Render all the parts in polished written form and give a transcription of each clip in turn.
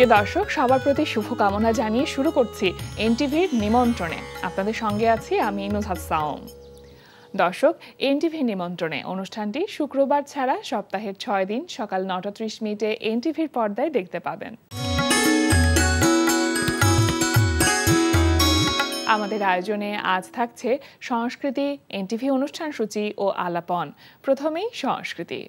প্রিয় দর্শক, সবার প্রতি শুভকামনা জানিয়ে শুরু করছি এনটিভির নিমন্ত্রণে। আপনাদের সঙ্গে আছি আমি নুজহাত সাওম। দর্শক, এনটিভির নিমন্ত্রণে অনুষ্ঠানটি শুক্রবার ছাড়া সপ্তাহের 6 দিন সকাল 9:30 এনটিভির পর্দায় দেখতে পাবেন। আমাদের আয়োজনে আজ থাকছে সংস্কৃতি, এনটিভি অনুষ্ঠান সূচি ও আলাপন। প্রথমেই সংস্কৃতি।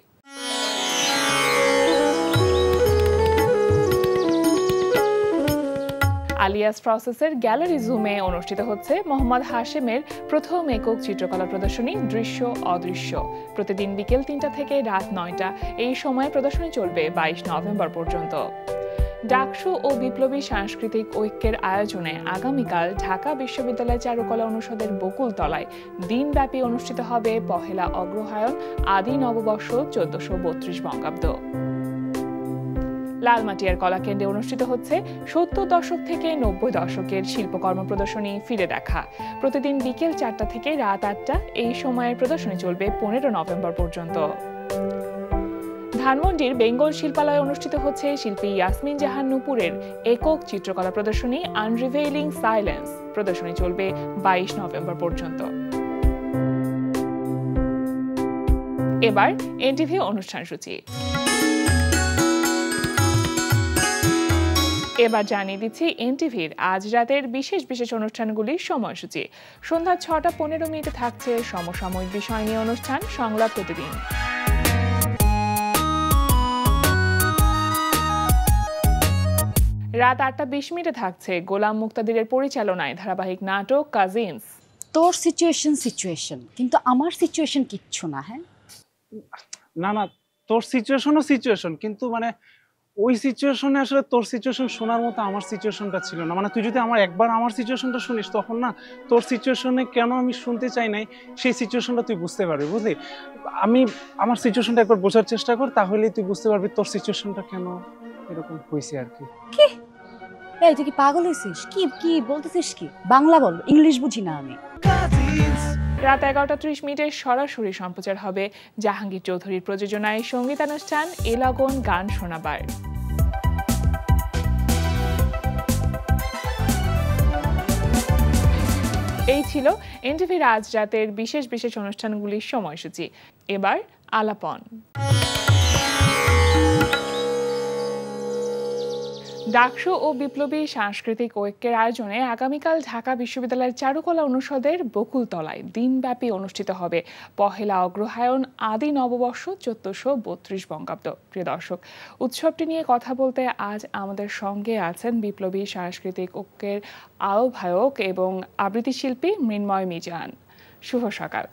আলিয়াস প্রসেসের গ্যালারি জুমে অনুষ্ঠিত হচ্ছে মোহাম্মদ হাশেমের প্রথম একক চিত্রকলা প্রদর্শনী দৃশ্য অদৃশ্য। প্রতিদিন বিকেল 3টা থেকে রাত 9টা এই সময়ে প্রদর্শনী চলবে 22 নভেম্বর পর্যন্ত। ডাকসু ও বিপ্লবী সাংস্কৃতিক ঐক্যের আয়োজনে আগামীকাল ঢাকা বিশ্ববিদ্যালয় চারুকলা অনুষদের বকুলতলায় দিনব্যাপী অনুষ্ঠিত হবে পহেলা অগ্রহায়ণ আদি নববর্ষ 1432 বঙ্গাব্দ। লালমাটিয়ার কলাকেন্দ্রে অনুষ্ঠিত হচ্ছে 70 দশক থেকে 90 দশকের শিল্পকর্ম প্রদর্শনী ফিরে দেখা। প্রতিদিন বিকেল 4টা থেকে রাত 8টা এই সময়ের প্রদর্শনী চলবে 15 নভেম্বর পর্যন্ত। ধানমন্ডির বেঙ্গল শিল্পালয়ে অনুষ্ঠিত হচ্ছে শিল্পী ইয়াসমিন জাহান নূপুরের একক চিত্রকলা প্রদর্শনী আনরিভেইলিং সাইলেন্স। প্রদর্শনী চলবে 22 নভেম্বর পর্যন্ত। এবার এনটিভি অনুষ্ঠান সূচি। এবার জানিয়ে দিচ্ছি এনটিভির আজ রাতের বিশেষ বিশেষ অনুষ্ঠানগুলির সময়সূচি। সন্ধ্যা 6:15 থাকছে সমসাময়িক বিষয় নিয়ে অনুষ্ঠান সংলাপ প্রতিদিন। রাত 8:20 থাকছে গোলাম মুক্তাদিরের পরিচালনায় ধারাবাহিক নাটক কাজিনস। তোর সিচুয়েশন কিন্তু আমার সিচুয়েশন কিচ্ছু না। হ্যাঁ না তোর সিচুয়েশন কিন্তু মানে ওই সিচুয়েশনে আসলে তোর সিচুয়েশন শোনার মতো আমার সিচুয়েশনটা ছিল না। মানে তুই যদি একবার আমার সিচুয়েশনটা শুনিস তখন না তোর সিচুয়েশনে কেন আমি শুনতে চাই নাই সেই সিচুয়েশনটা তুই বুঝতে পারবি, বুঝলি? আমার সিচুয়েশনটা একবার বোঝার চেষ্টা কর, তাহলেই তুই বুঝতে পারবি তোর সিচুয়েশনটা কেন এরকম হয়েছে আর কি। এই তুই কি পাগল হয়েছিস? কি বলতেছিস? কি বাংলা বল, ইংলিশ বুঝি না আমি। রাত 11:30 সরাসরি সম্প্রচার হবে জাহাঙ্গীর চৌধুরীর প্রযোজনায় সঙ্গীতানুষ্ঠান এলাগন গান শোনাবার। এই ছিল এনটিভির আজ রাতের বিশেষ বিশেষ অনুষ্ঠানগুলির সময়সূচি। এবার আলাপন। ডাকসু ও বিপ্লবী সাংস্কৃতিক ঐক্যের আয়োজনে আগামীকাল ঢাকা বিশ্ববিদ্যালয়ের চারুকলা অনুষদের বকুলতলায় দিনব্যাপী অনুষ্ঠিত হবে পহেলা অগ্রহায়ণ আদি নববর্ষ 1432 বঙ্গাব্দ। প্রিয় দর্শক, উৎসবটি নিয়ে কথা বলতে আজ আমাদের সঙ্গে আছেন বিপ্লবী সাংস্কৃতিক ঐক্যের আহ্বায়ক এবং আবৃত্তি শিল্পী মৃন্ময় মিজান। শুভ সকাল।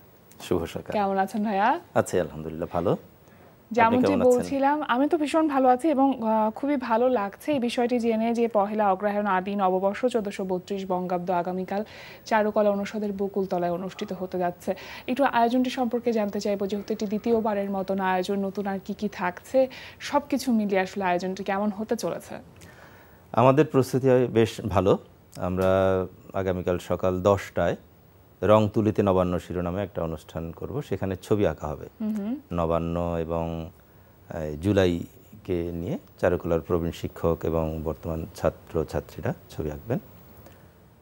শুভ সকাল। কেমন আছেন ভাইয়া? আছি আলহামদুলিল্লাহ, ভালো। যেমনটি বলছিলাম, আমি তো ভীষণ ভালো আছি এবং খুবই ভালো লাগছে এই বিষয়টি জেনে যে পহেলা অগ্রহায়ণ আদি নববর্ষ 1432 বঙ্গাব্দ আগামীকাল চারুকলা অনুষদের বকুলতলায় অনুষ্ঠিত হতে যাচ্ছে। একটু আয়োজনটি সম্পর্কে জানতে চাইবো, যেহেতু এটি দ্বিতীয়বারের মতন আয়োজন, নতুন আর কি থাকছে, সবকিছু মিলিয়ে আসলে আয়োজনটি কেমন হতে চলেছে? আমাদের প্রস্তুতি বেশ ভালো। আমরা আগামীকাল সকাল 10টায় রংতুলিতে নবান্ন শিরোনামে একটা অনুষ্ঠান করব। সেখানে ছবি আঁকা হবে। নবান্ন এবং জুলাইকে নিয়ে চারুকলার প্রবীণ শিক্ষক এবং বর্তমান ছাত্র ছাত্রীরা ছবি আঁকবেন।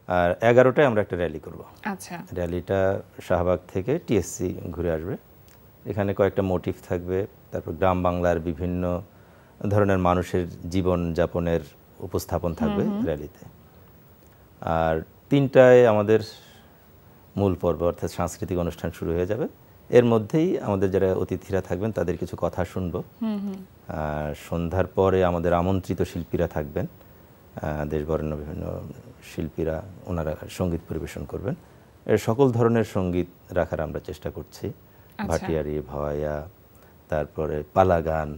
আর 11টায় আমরা একটা র্যালি করব। আচ্ছা। র্যালিটা শাহবাগ থেকে টিএসসি ঘুরে আসবে। এখানে কয়েকটা মোটিভ থাকবে, তারপর গ্রাম বাংলার বিভিন্ন ধরনের মানুষের জীবন যাপনের উপস্থাপন থাকবে র্যালিতে। আর 3টায় আমাদের মূল পর্ব অর্থাৎ সাংস্কৃতিক অনুষ্ঠান শুরু হয়ে যাবে। এর মধ্যেই আমাদের যারা অতিথিরা থাকবেন তাদের কিছু কথা শুনবো। সন্ধ্যার পরে আমাদের আমন্ত্রিত শিল্পীরা থাকবেন, দেশবরেণ্য বিভিন্ন শিল্পীরা, ওনারা সঙ্গীত পরিবেশন করবেন। এর সকল ধরনের সঙ্গীত রাখার আমরা চেষ্টা করছি। ভাটিয়ারি, ভাওয়াইয়া, তারপরে পালা গান,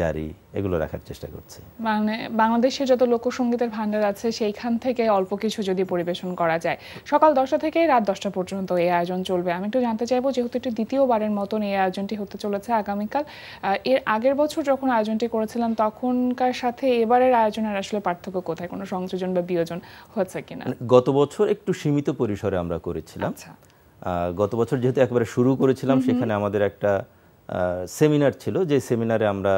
জারি, এগুলো রাখার চেষ্টা করছি। মানে বাংলাদেশের যত লোকসঙ্গীতের ভান্ডার আছে সেইখান থেকে অল্প কিছু যদি পরিবেশন করা যায়। সকাল 10টা থেকে রাত 10টা পর্যন্ত এই আয়োজন চলবে। আমি একটু জানতে চাইবো, যেহেতু এটি দ্বিতীয়বারের মতন এই আয়োজনটি হতে চলেছে আগামীকাল, এর আগের বছর যখন আয়োজনটি করেছিলাম তখনকার সাথে এবারের আয়োজনের আসলে পার্থক্য কোথায়? কোনো সংযোজন বা বিয়োজন হচ্ছে কিনা? গত বছর একটু সীমিত পরিসরে আমরা করেছিলাম। গত বছর যেহেতু একবারে শুরু করেছিলাম, সেখানে আমাদের একটা সেমিনার ছিল, যে সেমিনারে আমরা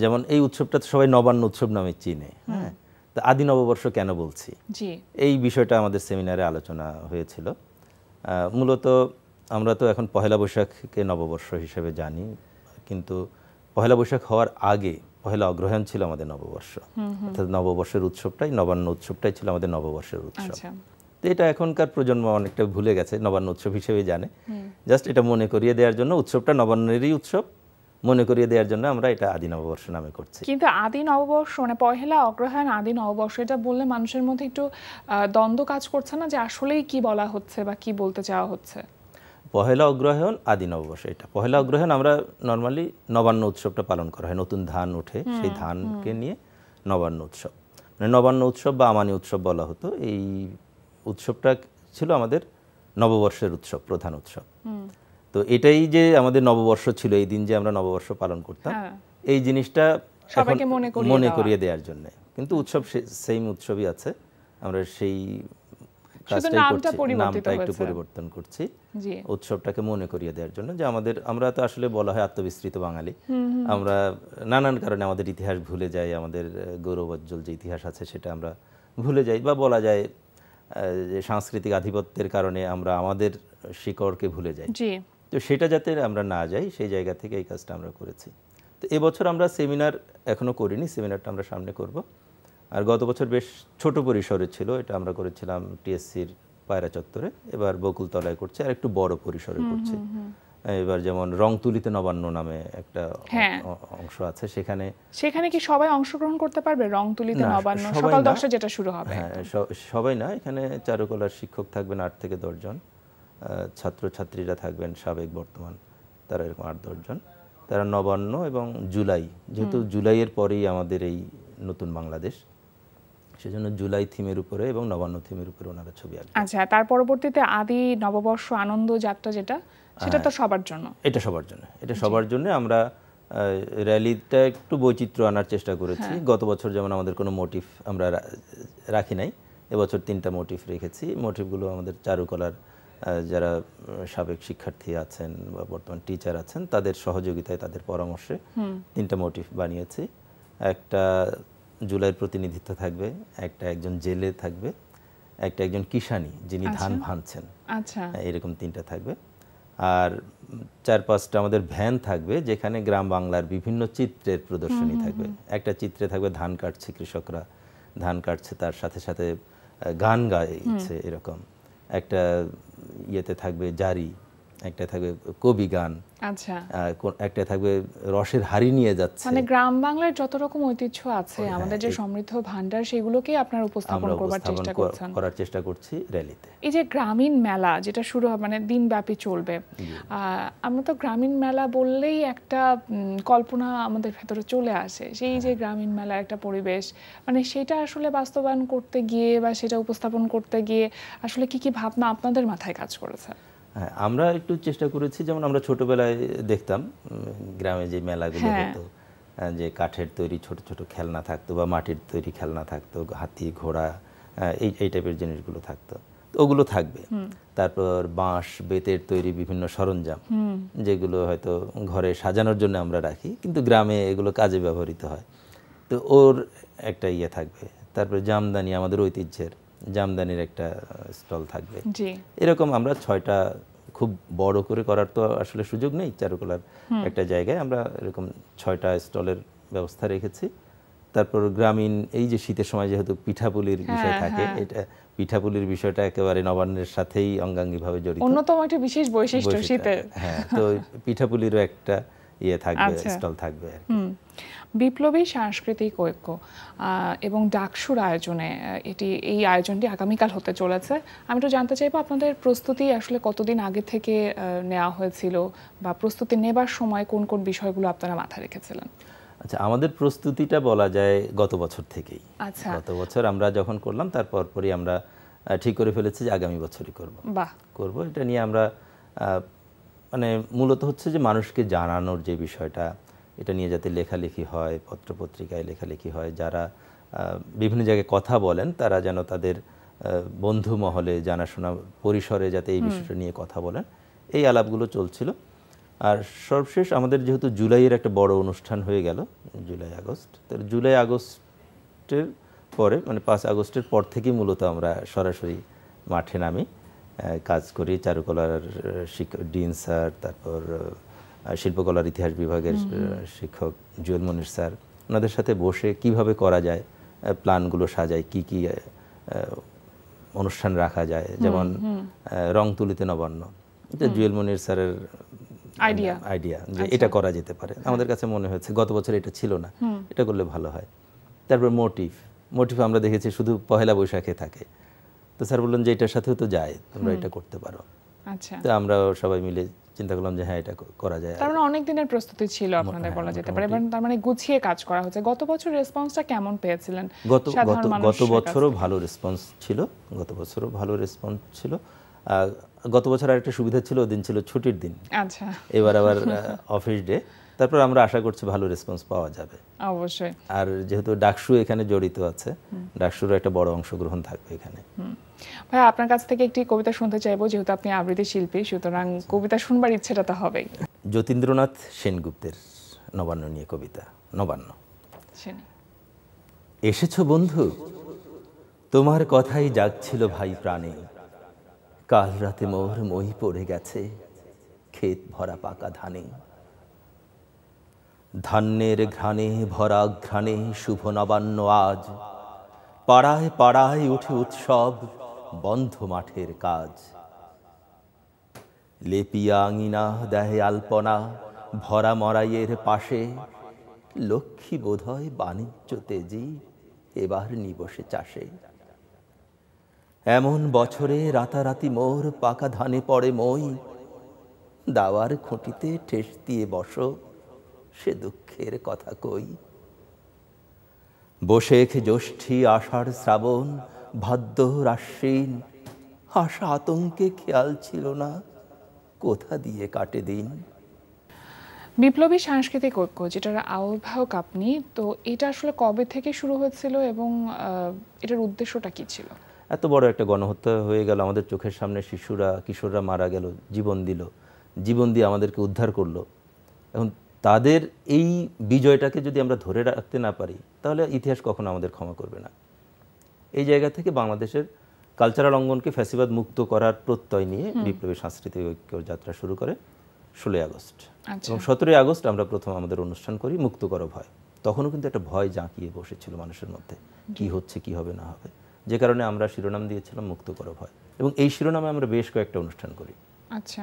যেমন এই উৎসবটা তো সবাই নবান্ন উৎসব নামে চিনে, হ্যাঁ, তো আদি নববর্ষ কেন বলছি, জি এই বিষয়টা আমাদের সেমিনারে আলোচনা হয়েছিল। মূলত আমরা তো এখন পহেলা বৈশাখকে নববর্ষ হিসেবে জানি, কিন্তু পহেলা বৈশাখ হওয়ার আগে পহেলা অগ্রহায়ণ ছিল আমাদের নববর্ষ, অর্থাৎ নববর্ষের উৎসবটাই, নবান্ন উৎসবটাই ছিল আমাদের নববর্ষের উৎসব। আচ্ছা তো এটা এখনকার প্রজন্ম অনেকটা ভুলে গেছে, নবান্ন উৎসব হিসেবে জানে। জাস্ট এটা মনে করিয়ে দেওয়ার জন্য, উৎসবটা নবান্নেরই উৎসব মনে করিয়ে দেওয়ার জন্য আমরা এটা আদি নববর্ষ নামে করছি। কিন্তু আদি নববর্ষ মানে পহেলা অগ্রহায়ণ আদি নববর্ষ এটা বললে মানুষের মধ্যে একটু দ্বন্দ্ব কাজ করছে না যে আসলেই কি বলা হচ্ছে বা কি বলতে চাওয়া হচ্ছে? পহেলা অগ্রহায়ণ আদি নববর্ষ, এটা পহেলা অগ্রহায়ণ আমরা নর্মালি নবান্ন উৎসবটা পালন করা হয়, নতুন ধান ওঠে সেই ধানকে নিয়ে নবান্ন উৎসব, মানে নবান্ন উৎসব বা আমানি উৎসব বলা হতো। এই উৎসবটা ছিল আমাদের নববর্ষের উৎসব, প্রধান উৎসব। তো এটাই যে আমাদের নববর্ষ ছিল, এই দিন যে আমরা নববর্ষ পালন করতাম, এই জিনিসটা সবাইকে মনে করিয়ে দেওয়ার জন্য। কিন্তু উৎসব সেম উৎসবই আছে, আমরা সেই কাজটাই করছি, নামটা একটু পরিবর্তন করছি উৎসবটাকে মনে করিয়ে দেওয়ার জন্য যে আমরা তো আসলে বলা হয় আত্মবিস্মৃত বাঙালি, আমরা নানান কারণে আমাদের ইতিহাস ভুলে যাই, আমাদের গৌরবোজ্জ্বল যে ইতিহাস আছে সেটা আমরা ভুলে যাই, বা বলা যায় যে সাংস্কৃতিক আধিপত্যের কারণে আমরা আমাদের শিকড়কে ভুলে যাই। তো সেটা যাতে আমরা না যাই, সেই জায়গা থেকে এই কাজটা আমরা করেছি। তো এবছর আমরা সেমিনার এখনো করিনি, সেমিনারটা আমরা সামনে করব। আর গত বছর বেশ ছোট পরিসরে ছিল, এটা আমরা করেছিলাম টিএসসির পায়রা চত্বরে, এবার বকুলতলায় করছি, আর একটু বড় পরিসরে করছি। এবার যেমন রংতুলিতে নবান্ন নামে একটা অংশ আছে, সেখানে কি সবাই অংশগ্রহণ করতে পারবে? রংতুলিতে নবান্ন সকাল 10টায় যেটা শুরু হবে। হ্যাঁ, সবাই না, এখানে চারুকলার শিক্ষক থাকবেন 8 থেকে 10 জন, ছাত্রছাত্রীরা থাকবেন সাবেক বর্তমান, তারা এরকম 8-10 জন। তারা নবান্ন এবং জুলাই, যেহেতু জুলাইয়ের পরেই আমাদের এই নতুন বাংলাদেশ, সেজন্য জুলাই থিমের উপরে এবং নবান্ন থিমের উপরে ওনারা ছবি আঁকবেন। আচ্ছা, তার পরবর্তীতে আদি নববর্ষ আনন্দ যাত্রা যেটা, সেটা তো সবার জন্য। এটা সবার জন্য, এটা সবার জন্য। আমরা র্যালিটা একটু বৈচিত্র্য আনার চেষ্টা করেছি। গত বছর যেমন আমাদের কোনো মোটিভ আমরা রাখি নাই, এবছর 3টা মোটিভ রেখেছি। মোটিভগুলো আমাদের চারুকলার যারা সাবেক শিক্ষার্থী আছেন বা বর্তমান টিচার আছেন, তাদের সহযোগিতায়, তাদের পরামর্শে 3টা মোটিভ বানিয়েছি। একটা জুলাইয়ের প্রতিনিধিত্ব থাকবে, একটা একজন জেলে থাকবে, একটা একজন কিষানি যিনি ধান ভাঙছেন, এরকম 3টা থাকবে। আর 4-5টা আমাদের ভ্যান থাকবে, যেখানে গ্রাম বাংলার বিভিন্ন চিত্রের প্রদর্শনী থাকবে। একটা চিত্রে থাকবে ধান কাটছে, কৃষকরা ধান কাটছে, তার সাথে সাথে গান গাইছে এরকম। একটা ইয়েতে থাকবে জারি, একটা থাকবে কবি গান, একটা থাকবে রসের হাড়ি নিয়ে যাচ্ছে। মানে গ্রাম বাংলার যত রকম ঐতিহ্য আছে, আমাদের যে সমৃদ্ধ ভান্ডার, সেগুলোকে আপনারা উপস্থাপন করার চেষ্টা করছি র্যালিতে। এই যে গ্রামীণ মেলা যেটা শুরু হবে, মানে দিনব্যাপী চলবে, আমরা তো গ্রামীণ মেলা বললেই একটা কল্পনা আমাদের ভেতরে চলে আসে, সেই যে গ্রামীণ মেলার একটা পরিবেশ, মানে সেটা আসলে বাস্তবায়ন করতে গিয়ে বা সেটা উপস্থাপন করতে গিয়ে আসলে কি কি ভাবনা আপনাদের মাথায় কাজ করেছে? হ্যাঁ, আমরা একটু চেষ্টা করেছি, যেমন আমরা ছোটবেলায় দেখতাম গ্রামে যে মেলাগুলো হতো, যে কাঠের তৈরি ছোট ছোট খেলনা থাকতো বা মাটির তৈরি খেলনা থাকতো, হাতি ঘোড়া এই টাইপের জিনিসগুলো থাকতো, তো ওগুলো থাকবে। তারপর বাঁশ বেতের তৈরি বিভিন্ন সরঞ্জাম, যেগুলো হয়তো ঘরে সাজানোর জন্য আমরা রাখি, কিন্তু গ্রামে এগুলো কাজে ব্যবহৃত হয়, তো ওর একটা ইয়ে থাকবে। তারপর জামদানি, আমাদের ঐতিহ্যের জামদানির একটা স্টল থাকবে। এরকম আমরা 6টা, খুব বড় করে করার তো আসলে সুযোগ নেই চারুকলার একটা জায়গায়, আমরা এরকম 6টা স্টলের ব্যবস্থা রেখেছি। তারপর গ্রামীণ, এই যে শীতের সময় যেহেতু পিঠাপুলির বিষয় থাকে, এটা পিঠাপুলির বিষয়টা একেবারে নবান্নের সাথেই অঙ্গাঙ্গিভাবে জড়িত, অন্যতম একটা বিশেষ বৈশিষ্ট্য শীতের। হ্যাঁ, তো পিঠাপুলিরও একটা ইয়ে থাকবে, স্টল থাকবে। বিপ্লবী সাংস্কৃতিক ঐক্য এবং ডাকসুর আয়োজনে এই আয়োজনটি আগামীকাল হতে চলেছে। আমি তো জানতে চাইবো আপনাদের প্রস্তুতি আসলে কতদিন আগে থেকে নেওয়া হয়েছিল, বা প্রস্তুতি নেবার সময় কোন কোন বিষয়গুলো আপনারা মাথায় রেখেছিলেন? আচ্ছা, আমাদের প্রস্তুতিটা বলা যায় গত বছর থেকেই। গত বছর আমরা যখন করলাম, তারপর পরই আমরা ঠিক করে ফেলেছি যে আগামী বছরই করব। এটা নিয়ে আমরা মানে মূলত হচ্ছে যে মানুষকে জানানোর যে বিষয়টা, এটা নিয়ে যাতে লেখালেখি হয়, পত্রপত্রিকায় লেখালেখি হয়, যারা বিভিন্ন জায়গায় কথা বলেন তারা যেন তাদের বন্ধু মহলে, জানাশোনা পরিসরে যাতে এই বিষয়টা নিয়ে কথা বলেন, এই আলাপগুলো চলছিল। আর সর্বশেষ আমাদের যেহেতু জুলাইয়ের একটা বড় অনুষ্ঠান হয়ে গেল, জুলাই আগস্ট, তো জুলাই আগস্টের পরে মানে 5 আগস্টের পর থেকেই মূলত আমরা সরাসরি মাঠে নামি, কাজ করি। চারুকলার শিক্ষক ডিন স্যার, তারপর শিল্পকলার ইতিহাস বিভাগের শিক্ষক জুয়েল মনির স্যার, ওনাদের সাথে বসে কিভাবে করা যায়, প্ল্যানগুলো সাজাই, কি কি অনুষ্ঠান রাখা যায়, যেমন রং তুলিতে নবান্ন, এটা জুয়েল মনির স্যারের আইডিয়া যে এটা করা যেতে পারে। আমাদের কাছে মনে হয়েছে গত বছর এটা ছিল না, এটা করলে ভালো হয়। তারপর মোটিভ আমরা দেখেছি শুধু পহেলা বৈশাখে থাকে, তো স্যার বললেন যে এটার সাথেও তো যায়, তোমরা এটা করতে পারো। আচ্ছা, তো আমরা সবাই মিলে চিন্তা করলাম যে হ্যাঁ এটা করা যায়। তার মানে অনেক দিনের প্রস্তুতি ছিল আপনাদের বলা যেতে পারে, এবং তার মানে গুছিয়ে কাজ করা হচ্ছে। গত বছর রেসপন্সটা কেমন পেয়েছিলেন? গত বছরও ভালো রেসপন্স ছিল, গত বছর আরেকটা সুবিধা ছিল, ওদিন ছিল ছুটির দিন। আচ্ছা, এবার আবার অফিস ডে, তারপর আমরা আশা করছি ভালো রেসপন্স পাওয়া যাবে অবশ্যই। আর যেহেতু ডাকসু এখানে জড়িত আছে, ডাকসুর একটা বড় অংশগ্রহণ থাকবে এখানে। ভাই, আপনার কাছ থেকে একটি কবিতা শুনতে চাইবো, যেহেতু আপনি আবৃত্তি শিল্পী, সুতরাং কবিতা শুনবার ইচ্ছেটা তো হবেই। যতীন্দ্রনাথ সেনগুপ্তের নবান্ন নিয়ে কবিতা। নবান্ন। এসেছো বন্ধু, তোমার কথাই জাগছিল ভাই প্রাণে, কাল রাতে মোর মই পড়ে গেছে ক্ষেত ভরা পাকা ধানে। ধান্যের ঘ্রাণে ভরা ঘ্রাণে শুভ নবান্ন আজ, পাড়ায় পাড়ায় উঠে উৎসব, বন্ধ মাঠের কাজ। লেপিয়া আঙিনা দেয় আলপনা ভরা মরাইয়ের পাশে, লক্ষ্মী বোধহয় বাণিজ্য তেজি এবার নিবসে চাষে। এমন বছরে রাতারাতি মোর পাকা ধানে পড়ে মই, দাওয়ার খুঁটিতে ঠেস দিয়ে বসো, সে দুঃখের কথা কই। বৈশাখ জ্যৈষ্ঠী আষাঢ় শ্রাবণ ভাদ্র আশ্বিন, আশা আতঙ্কে খেয়াল ছিল না কোথা দিয়ে কাটে দিন। বিপ্লবী সাংস্কৃতিক ঐক্য, যেটার আহ্বায়ক আপনি, তো এটা আসলে কবে থেকে শুরু হয়েছিল এবং এটার উদ্দেশ্যটা কি ছিল? এত বড় একটা গণহত্যা হয়ে গেল আমাদের চোখের সামনে, কিশোররা মারা গেল, জীবন দিয়ে আমাদেরকে উদ্ধার করলো। এখন তাদের এই বিজয়টাকে যদি আমরা ধরে রাখতে না পারি, তাহলে ইতিহাস কখনো আমাদের ক্ষমা করবে না। এই জায়গা থেকে বাংলাদেশের কালচারাল অঙ্গনকে ফ্যাসিবাদ মুক্ত করার প্রত্যয় নিয়ে বিপ্লবী সাংস্কৃতিক ঐক্য যাত্রা শুরু করে 16 আগস্ট। এবং 17 আগস্ট আমরা প্রথম আমাদের অনুষ্ঠান করি মুক্ত করো ভয়। তখনও কিন্তু একটা ভয় জাঁকিয়ে বসেছিল মানুষের মধ্যে, কি হচ্ছে কি হবে না হবে, যে কারণে আমরা শিরোনাম দিয়েছিলাম মুক্ত করো ভয়। এবং এই শিরোনামে আমরা বেশ কয়েকটা অনুষ্ঠান করি। আচ্ছা,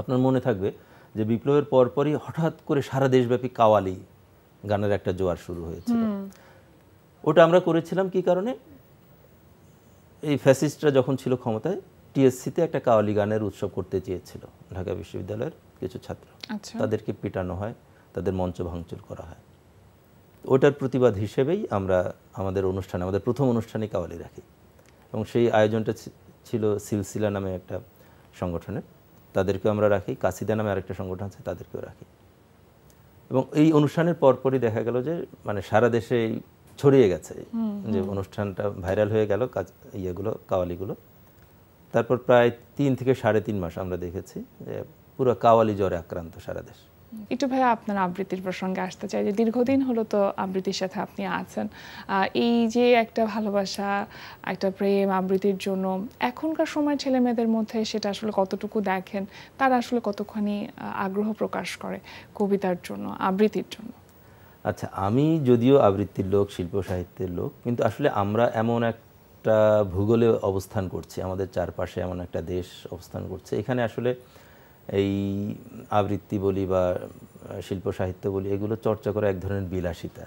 আপনার মনে থাকবে যে বিপ্লবের পরপরই হঠাৎ করে সারা দেশব্যাপী কাওয়ালি গানের একটা জোয়ার শুরু হয়েছিল। ওটা আমরা করেছিলাম কি কারণে? এই ফ্যাসিস্টরা যখন ছিল ক্ষমতায়, টিএসসিতে একটা কাওয়ালি গানের উৎসব করতে চেয়েছিল ঢাকা বিশ্ববিদ্যালয়ের কিছু ছাত্র। তাদেরকে পিটানো হয়, তাদের মঞ্চ ভাঙচুর করা হয়। ওটার প্রতিবাদ হিসেবেই আমরা আমাদের প্রথম অনুষ্ঠানে কাওয়ালি রাখি। এবং সেই আয়োজনটা ছিল সিলসিলা নামে একটা সংগঠনের, তাদেরকেও আমরা রাখি। কাসিদা নামে আরেকটা সংগঠন আছে, তাদেরকেও রাখি। এবং এই অনুষ্ঠানের পরপরই দেখা গেল যে মানে সারা দেশে ছড়িয়ে গেছে, যে অনুষ্ঠানটা ভাইরাল হয়ে গেল কাওয়ালিগুলো। তারপর প্রায় 3 থেকে 3.5 মাস আমরা দেখেছি যে পুরো কাওয়ালি জ্বরে আক্রান্ত সারা দেশ। একটু ভাইয়া আপনার আবৃত্তির প্রসঙ্গে আসতে চাই, যে দীর্ঘদিন হলো তো আবৃত্তির সাথে আপনি আছেন। এই যে একটা ভালোবাসা, একটা প্রেম আবৃত্তির জন্য, এখনকার সময় ছেলে মেয়েদের মধ্যে সেটা আসলে কতটুকু দেখেন, তারা আসলে কতখানি আগ্রহ প্রকাশ করে কবিতার জন্য, আবৃত্তির জন্য? আচ্ছা, আমি যদিও আবৃত্তির লোক, শিল্প সাহিত্যের লোক, কিন্তু আসলে আমরা এমন একটা ভূগোলে অবস্থান করছি, আমাদের চারপাশে এমন একটা দেশ অবস্থান করছে, এখানে আসলে এই আবৃত্তি বলি বা শিল্প সাহিত্য বলি, এগুলো চর্চা করা এক ধরনের বিলাসিতা।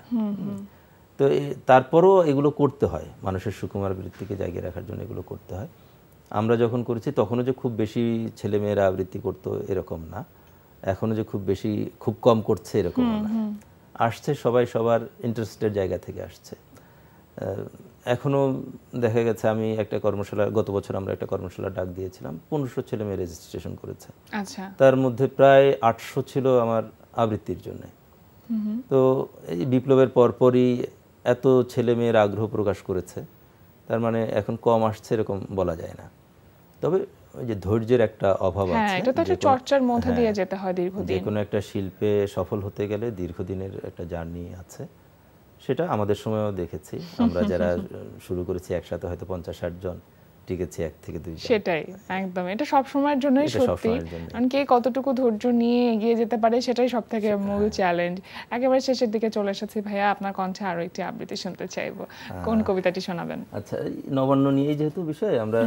তো তারপরও এগুলো করতে হয়, মানুষের সুকুমার বৃত্তিকে জাগিয়ে রাখার জন্য এগুলো করতে হয়। আমরা যখন করেছি তখনও যে খুব বেশি ছেলেমেয়েরা আবৃত্তি করতো এরকম না, এখনও যে খুব কম করছে এরকম না, আসছে সবাই সবার ইন্টারেস্টের জায়গা থেকে আসছে। এখনও দেখা গেছে আমি একটা কর্মশালা, গত বছর আমরা একটা কর্মশালা ডাক দিয়েছিলাম, 1500 ছেলে মেয়ে রেজিস্ট্রেশন করেছে। আচ্ছা, তার মধ্যে প্রায় 800 ছিল আমার আবৃত্তির জন্য। তো এই বিপ্লবের পরপরই এত ছেলে মেয়ের আগ্রহ প্রকাশ করেছে, তার মানে এখন কম আসছে এরকম বলা যায় না। তবে ওই যে ধৈর্যের একটা অভাব হ্যাঁ, আছে। এটা তো একটা চর্চার মধ্যে দিয়ে যেতে হয় যে দীর্ঘদিন। কোনো একটা শিল্পে সফল হতে গেলে দীর্ঘদিনের একটা জার্নি আছে। সেটা আমাদের সময়ও দেখেছি। আমরা যারা শুরু করেছি একসাথে হয়তো 50-60 জন, টিকেছি 1 থেকে 2 জন। সেটাই, একদম। এটা সব সময়ের জন্যই এটা সত্যি। সবসময়ের জন্যই। কারণ কে কতটুকু ধৈর্য নিয়ে এগিয়ে যেতে পারে সেটাই সবথেকে মূল চ্যালেঞ্জ। একেবারে শেষের দিকে চলে এসেছি ভাইয়া, আপনার কণ্ঠে আরো একটি আবৃত্তি শুনতে চাইবো। কোন কবিতাটি শোনাবেন? আচ্ছা, এই নবান্ন নিয়েই যেহেতু বিষয়, আমরা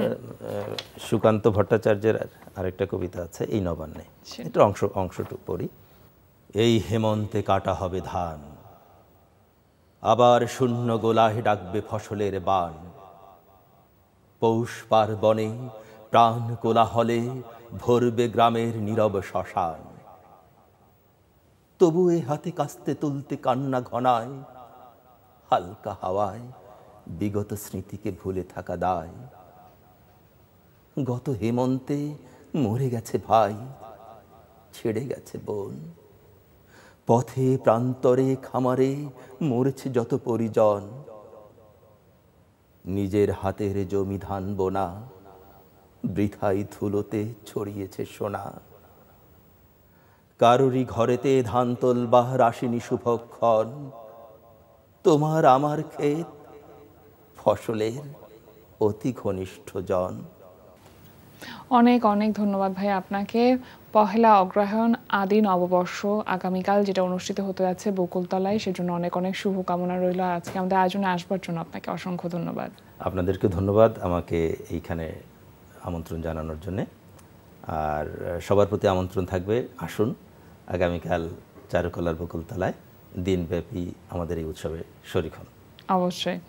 সুকান্ত ভট্টাচার্যের আরেকটা কবিতা আছে এই নবান্নে, এটা অংশটুকু পড়ি। এই হেমন্তে কাটা হবে ধান, আবার শূন্য গোলায় ডাকবে ফসলের বান। পৌষ পার্বণে প্রাণ কোলাহলে ভরবে গ্রামের নীরব শ্মশান। তবু এ হাতে কাস্তে তুলতে কান্না ঘনায়, হালকা হাওয়ায় বিগত স্মৃতিকে ভুলে থাকা দায়। গত হেমন্তে মরে গেছে ভাই, ছেড়ে গেছে বোন। পথে প্রান্তরে খামারে মরেছে যত পরিজন। নিজের হাতের জমি ধান বোনা, বৃথাই ধুলোতে ছড়িয়েছে সোনা। কারোরই ঘরেতে ধান তোলবার আসেনি শুভক্ষণ। তোমার আমার ক্ষেত ফসলের অতি ঘনিষ্ঠ জন। অনেক অনেক ধন্যবাদ ভাই আপনাকে। পহেলা অগ্রহায়ণ আদি নববর্ষ আগামীকাল যেটা অনুষ্ঠিত হতে যাচ্ছে বকুলতলায়, সেজন্য অনেক অনেক শুভকামনা রইল। আজকে আমাদের আয়োজনে আসবার জন্য আপনাকে অসংখ্য ধন্যবাদ। আপনাদেরকে ধন্যবাদ আমাকে এইখানে আমন্ত্রণ জানানোর জন্যে। আর সবার প্রতি আমন্ত্রণ থাকবে, আসুন আগামীকাল চারুকলার বকুলতলায় দিনব্যাপী আমাদের এই উৎসবে শরীক হন। অবশ্যই।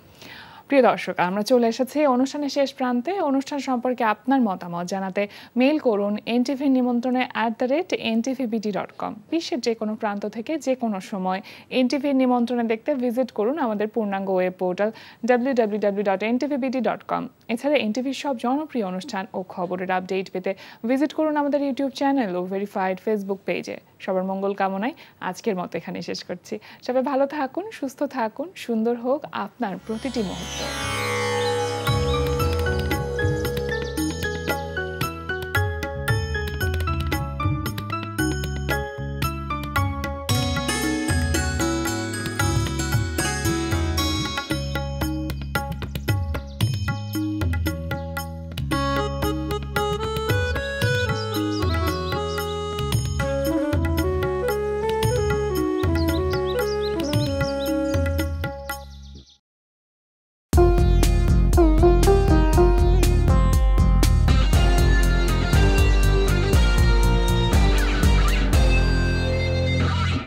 প্রিয় দর্শক, আমরা চলে এসেছি অনুষ্ঠানের শেষ প্রান্তে। অনুষ্ঠান সম্পর্কে আপনার মতামত জানাতে মেইল করুন NTV নিমন্ত্রণে @ntvbd.com। বিশ্বের যে কোনো প্রান্ত থেকে যে কোনো সময় NTV নিমন্ত্রণে দেখতে ভিজিট করুন আমাদের পূর্ণাঙ্গ ওয়েব পোর্টাল www.ntvbd.com। এছাড়া NTVর সব জনপ্রিয় অনুষ্ঠান ও খবরের আপডেট পেতে ভিজিট করুন আমাদের ইউটিউব চ্যানেল ও ভেরিফাইড ফেসবুক পেজে। সবার মঙ্গল কামনায় আজকের মতো এখানে শেষ করছি। সবাই ভালো থাকুন, সুস্থ থাকুন, সুন্দর হোক আপনার প্রতিটি মুহূর্ত।